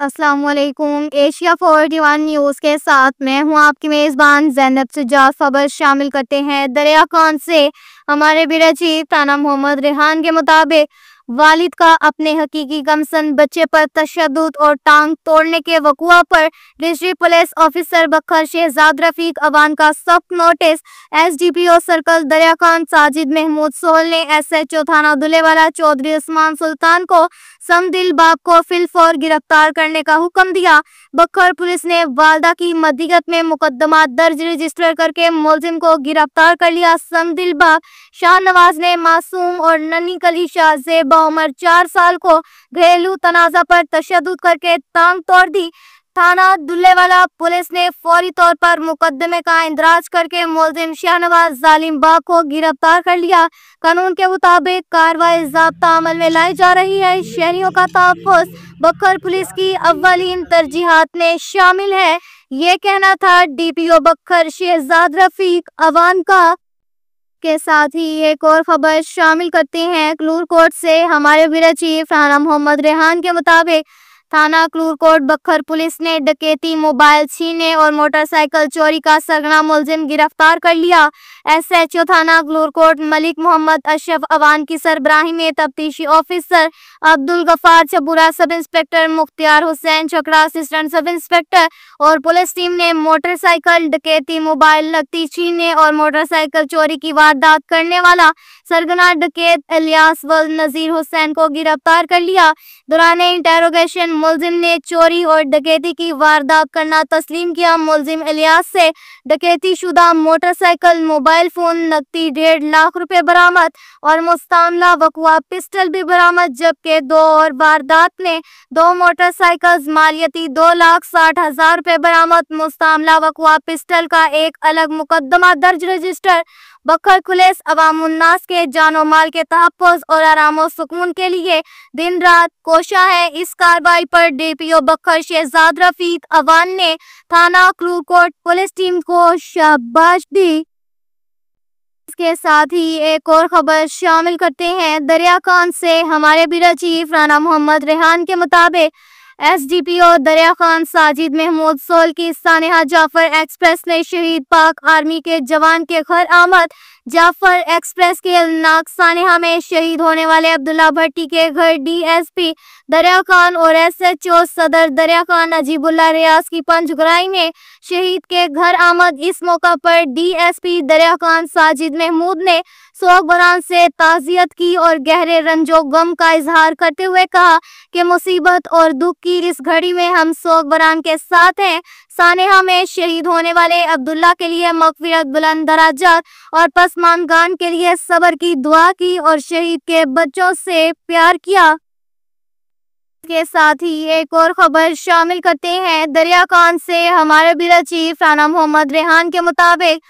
अस्सलाम वालेकुम। Asia 41 news के साथ मैं हूं आपकी मेज़बान ज़ैनब सज्जाद। खबर शामिल करते हैं दरिया खान से। हमारे ब्यूरो चीफ थाना मोहम्मद रेहान के मुताबिक वालिद का अपने हकीकी गमसन बच्चे पर तशद्दुद और टांग तोड़ने के वक़ुआ पर डिस्ट्रिक्ट पुलिस ऑफिसर बखर शहजाद रफीक अवान का सख्त नोटिस SDPO सर्कल दरिया खान साजिद महमूद सोहल ने SHO थाना दुलेवाला चौधरी उस्मान सुल्तान को समदिल बाप को फिलफौर गिरफ्तार करने का हुक्म दिया। बखर पुलिस ने वालदा की मदीयत में मुकदमा दर्ज रजिस्टर करके मुलजिम को गिरफ्तार कर लिया। समदिल बाप शाहनवाज ने मासूम और नन्ही कलीशा ज़ेबा उमर 4 साल को घरेलू तनाज़ा पर तशद्दुद करके टांग तोड़ दी। थाना दुल्लेवाला पुलिस ने फौरी तौर पर मुकदमे का इंदराज करके मुलजिम शाहनवाज जालिम बाप को गिरफ्तार कर लिया। कानून के मुताबिक कार्रवाई ज़ाब्ता अमल में लाई जा रही है। शहरियों का तहफ़्फ़ुज़ बखर पुलिस की अव्वलीन तरजीहात में शामिल है। ये कहना था DPO बखर शहजाद रफीक अवान का। के साथ ही एक और खबर शामिल करते हैं क्लूर कोट से। हमारे ब्यूरो चीफ थाना मोहम्मद रेहान के मुताबिक थाना क्लूर कोट बखर पुलिस ने डकैती, मोबाइल छीनने और मोटरसाइकिल चोरी का सरगना मुलजिम गिरफ्तार कर लिया। SHO थाना क्लूर कोट मलिक मोहम्मद अशरफ अवान की सरबराही में तफ्तीशी officer Abdul Ghaffar Chabura, sub inspector Mukhtiar Hussain Chhakra, assistant sub inspector और पुलिस टीम ने मोटरसाइकिल डकैती, मोबाइल नकदी छीनने और मोटरसाइकिल चोरी की वारदात करने वाला सरगना डकैत इलियास वल नजीर हुसैन को गिरफ्तार कर लिया। दौरान इंटेरोगेशन मुलजिम ने चोरी और डकैती की वारदात करना तस्लीम किया। मुलजिम इलियास से डकैती शुदा मोटरसाइकिल, मोबाइल फोन, नकदी 1.5 लाख रुपए बरामद और मुस्तामला वक़ुआ पिस्टल भी बरामद, जबकि 2 और वारदात में 2 मोटरसाइकिल मालियती 2,60,000 रुपए बरामद। मुस्तामला वक़ुआ पिस्टल का एक अलग मुकदमा दर्ज रजिस्टर। बखर पुलिस अवामुन्नास के जानो माल के तहफ़्फ़ुज़ और आराम सुकून के लिए दिन रात कोशा है। इस कार्रवाई पर DPO बखर शहजाद रफीक अवान ने थाना क्लूर कोट पुलिस टीम को शाबाश दी। इसके साथ ही एक और खबर शामिल करते हैं दरिया खान से। हमारे ब्यूरो चीफ राना मोहम्मद रेहान के मुताबिक SDPO दरिया खान साजिद महमूद सोहल की सानेहा जाफर एक्सप्रेस ने शहीद पाक आर्मी के जवान के घर आमद। जाफर एक्सप्रेस के अलनाक सानेहा में शहीद होने वाले अब्दुल्ला भट्टी के घर DSP दरिया खान और SHO सदर दरिया खान अजीबुल्ला रियाज की पंजगराई में शहीद के घर आमद। इस मौका पर DSP दरिया खान साजिद महमूद ने सोगबरान से ताज़ियत की और गहरे रंजो गम का इजहार करते हुए कहा कि मुसीबत और दुख की इस घड़ी में हम सोगबरान के साथ हैं। सानेहा में शहीद होने वाले अब्दुल्ला के लिए मग़फ़िरत, बुलंद दराजात और पसमानगान के लिए सब्र की दुआ की और शहीद के बच्चों से प्यार किया। के साथ ही एक और खबर शामिल करते हैं दरिया खान से। हमारे ब्यूरो चीफ राना मोहम्मद रेहान के मुताबिक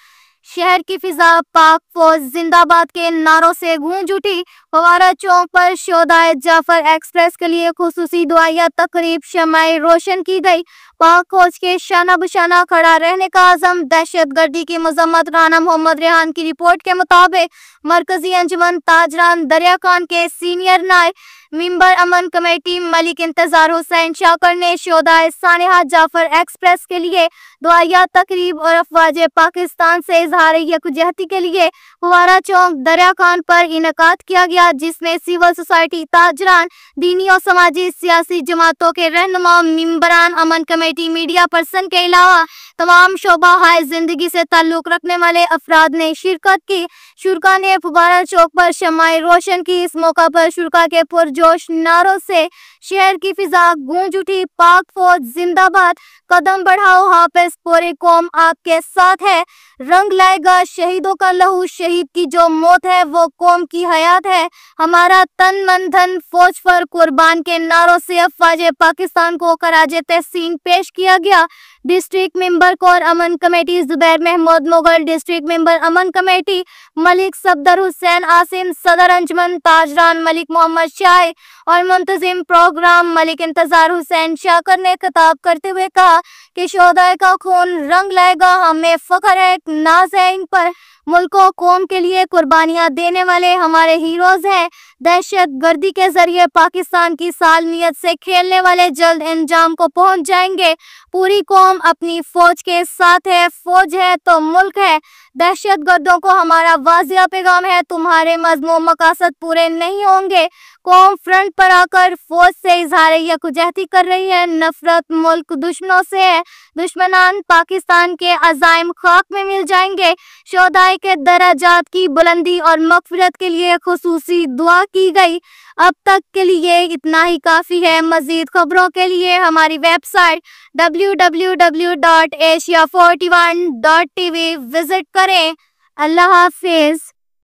शहर की फिजा पाक फौज जिंदाबाद के नारों से गूंज उठी। फवारा चौक पर शोदाए जाफर एक्सप्रेस के लिए खुसूसी दुआया तकरीब शमाए रोशन की गई। पाक फौज के शाना बशाना खड़ा रहने का आज़म, दहशतगर्दी की मजम्मत। राना मोहम्मद रेहान की रिपोर्ट के मुताबिक मरकजी अंजुमन ताजरान दरिया खान के सीनियर नायब मिंबर अमन कमेटी मलिक इंतजार हुसैन शाकर ने शोदाए सानेहा जाफर एक्सप्रेस के लिए दुआया तकरीब और अफवाज पाकिस्तान से इजहार यकजहती के लिए फवारा चौक दरिया खान पर इनकाद किया गया, जिसमें सिविल सोसाइटी ताजरान, दीनी और समाजी सियासी जमातों के रहनुमा, मिंबरान अमन कमेटी, मीडिया पर्सन के अलावा तमाम शोबा हाय जिंदगी से ताल्लुक रखने वाले अफराद ने शिरकत की। शुरका ने फवारा चौक पर शमाए रोशन की। इस मौका पर शुरका के पुरजोश नारों से शहर की फिजा गूंज उठी। पाक फौज जिंदाबाद, कदम बढ़ाओ हाफिज, पूरी कौम आपके साथ है, रंग लाएगा शहीदों का लहू, शहीद की जो मौत है वो कौम की हयात है, हमारा तन मन धन फौज पर कुर्बान के नारों से अफवाज पाकिस्तान को खराज तहसीन पेश किया गया। डिस्ट्रिक्ट मेंबर कोर अमन committee Zubair Mahmood Mughal, district member अमन कमेटी मलिक सफदर हुसैन आसिम, सदर अंजुमन ताजरान मलिक मोहम्मद शाह और मुंतजिम प्रोग्राम मलिक इंतजार हुसैन शाकर ने खिताब करते हुए कहा کہ شہدائے کا خون رنگ لائے گا۔ ہمیں فخر ہے، ناز ہے ان پر۔ ملک و قوم کے لیے قربانیاں دینے والے ہمارے ہیروز ہیں۔ دہشت گردی کے ذریعے پاکستان کی سالمیت سے کھیلنے والے جلد انجام کو پہنچ جائیں گے۔ پوری قوم اپنی فوج کے ساتھ ہے، فوج ہے تو ملک ہے۔ دہشت گردوں کو ہمارا واضح پیغام ہے، تمہارے مذموم مقاصد پورے نہیں ہوں گے۔ قوم فرنٹ پر آ کر فوج سے اظہار یکجہتی کر رہی ہے۔ نفرت ملک دشمنوں سے ہے، دشمنان پاکستان کے عزائم خاک میں مل جائیں گے۔ شہداء کے درجات کی بلندی اور مغفرت کے لیے خصوصی دعا کی گئی۔ اب تک کے لیے اتنا ہی کافی ہے۔ مزید خبروں کے لیے ہماری ویب سائٹ www.asia41.tv وزٹ کریں۔ اللہ حافظ۔